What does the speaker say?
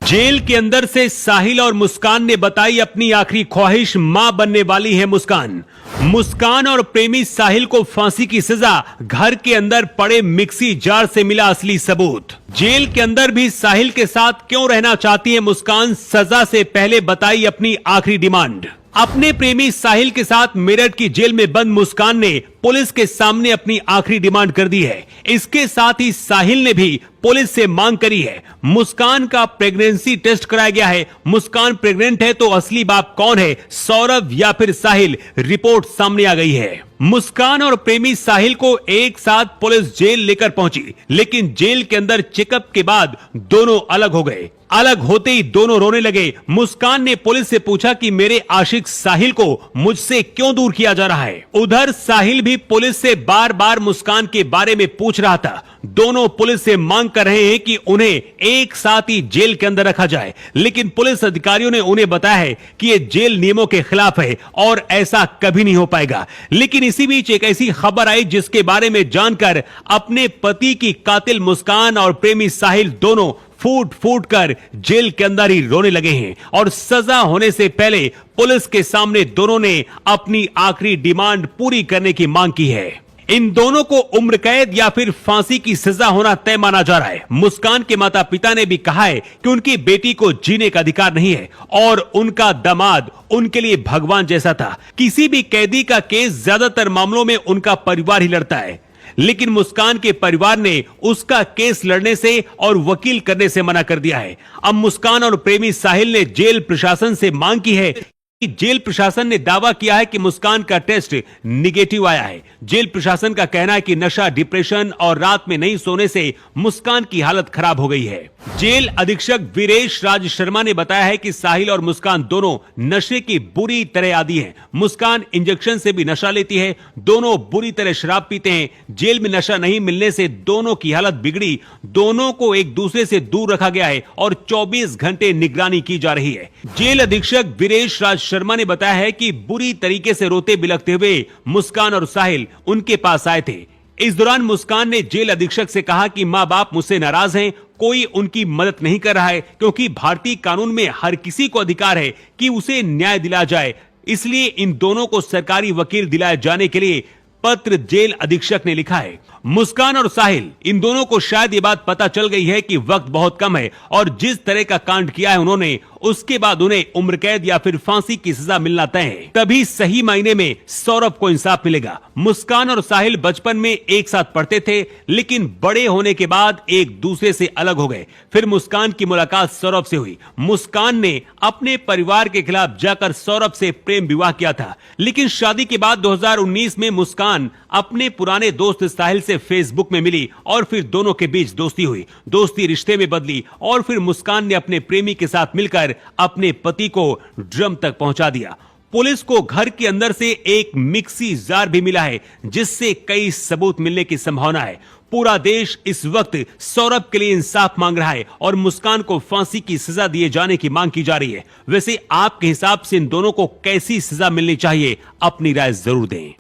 Jail के अंदर से साहिल और मुस्कान ने बताई अपनी आखिरी ख्वाहिश, मां बनने वाली है मुस्कान। मुस्कान और प्रेमी साहिल को फांसी की सजा, घर के अंदर पड़े मिक्सी जार से मिला असली सबूत। जेल के अंदर भी साहिल के साथ क्यों रहना चाहती है मुस्कान, सजा से पहले बताई अपनी आखिरी डिमांड। अपने प्रेमी साहिल के साथ मेरठ की जेल में बंद मुस्कान ने पुलिस के सामने अपनी आखिरी डिमांड कर दी है। इसके साथ ही साहिल ने भी पुलिस से मांग करी है। मुस्कान का प्रेगनेंसी टेस्ट कराया गया है। मुस्कान प्रेग्नेंट है तो असली बाप कौन है, सौरभ या फिर साहिल, रिपोर्ट सामने आ गई है। मुस्कान और प्रेमी साहिल को एक साथ पुलिस जेल लेकर पहुंची, लेकिन जेल के अंदर चेकअप के बाद दोनों अलग हो गए। अलग होते ही दोनों रोने लगे। मुस्कान ने पुलिस से पूछा कि मेरे आशिक साहिल को मुझसे क्यों दूर किया जा रहा है। उधर साहिल भी पुलिस से बार बार मुस्कान के बारे में पूछ रहा था। दोनों पुलिस से मांग कर रहे हैं कि उन्हें एक साथ ही जेल के अंदर रखा जाए, लेकिन पुलिस अधिकारियों ने उन्हें बताया है कि यह जेल नियमों के खिलाफ है और ऐसा कभी नहीं हो पाएगा। लेकिन इसी बीच एक ऐसी खबर आई जिसके बारे में जानकर अपने पति की कातिल मुस्कान और प्रेमी साहिल दोनों फूट फूट कर जेल के अंदर ही रोने लगे हैं और सजा होने से पहले पुलिस के सामने दोनों ने अपनी आखिरी डिमांड पूरी करने की मांग की है। इन दोनों को उम्र कैद या फिर फांसी की सजा होना तय माना जा रहा है। मुस्कान के माता पिता ने भी कहा है कि उनकी बेटी को जीने का अधिकार नहीं है और उनका दामाद उनके लिए भगवान जैसा था। किसी भी कैदी का केस ज्यादातर मामलों में उनका परिवार ही लड़ता है, लेकिन मुस्कान के परिवार ने उसका केस लड़ने से और वकील करने से मना कर दिया है। अब मुस्कान और प्रेमी साहिल ने जेल प्रशासन से मांग की है। जेल प्रशासन ने दावा किया है कि मुस्कान का टेस्ट निगेटिव आया है। जेल प्रशासन का कहना है कि नशा, डिप्रेशन और रात में नहीं सोने से मुस्कान की हालत खराब हो गई है। जेल अधीक्षक वीरेश राज शर्मा ने बताया है कि साहिल और मुस्कान दोनों नशे की बुरी तरह आदी हैं। मुस्कान इंजेक्शन से भी नशा लेती है, दोनों बुरी तरह शराब पीते हैं। जेल में नशा नहीं मिलने से दोनों की हालत बिगड़ी। दोनों को एक दूसरे से दूर रखा गया है और 24 घंटे निगरानी की जा रही है। जेल अधीक्षक वीरेश राज शर्मा ने बताया है कि बुरी तरीके से रोते बिलखते हुए मुस्कान और साहिल उनके पास आए थे। इस दौरान मुस्कान ने जेल अधीक्षक से कहा कि मां बाप मुझसे नाराज हैं, कोई उनकी मदद नहीं कर रहा है, क्योंकि भारतीय कानून में हर किसी को अधिकार है कि उसे न्याय दिलाया जाए। इसलिए इन दोनों को सरकारी वकील दिलाए जाने के लिए पत्र जेल अधीक्षक ने लिखा है। मुस्कान और साहिल, इन दोनों को शायद ये बात पता चल गई है कि वक्त बहुत कम है और जिस तरह का कांड किया है उन्होंने, उसके बाद उन्हें उम्र कैद या फिर फांसी की सजा मिलना तय है। तभी सही मायने में सौरभ को इंसाफ मिलेगा। मुस्कान और साहिल बचपन में एक साथ पढ़ते थे, लेकिन बड़े होने के बाद एक दूसरे से अलग हो गए। फिर मुस्कान की मुलाकात सौरभ से हुई। मुस्कान ने अपने परिवार के खिलाफ जाकर सौरभ से प्रेम विवाह किया था, लेकिन शादी के बाद 2019 में मुस्कान अपने पुराने दोस्त साहिल से फेसबुक में मिली और फिर दोनों के बीच दोस्ती हुई। दोस्ती रिश्ते में बदली और फिर मुस्कान ने अपने प्रेमी के साथ मिलकर अपने पति को ड्रम तक पहुंचा दिया। पुलिस को घर के अंदर से एक मिक्सी जार भी मिला है, जिससे कई सबूत मिलने की संभावना है। पूरा देश इस वक्त सौरभ के लिए इंसाफ मांग रहा है और मुस्कान को फांसी की सजा दिए जाने की मांग की जा रही है। वैसे आपके हिसाब से इन दोनों को कैसी सजा मिलनी चाहिए, अपनी राय जरूर दें।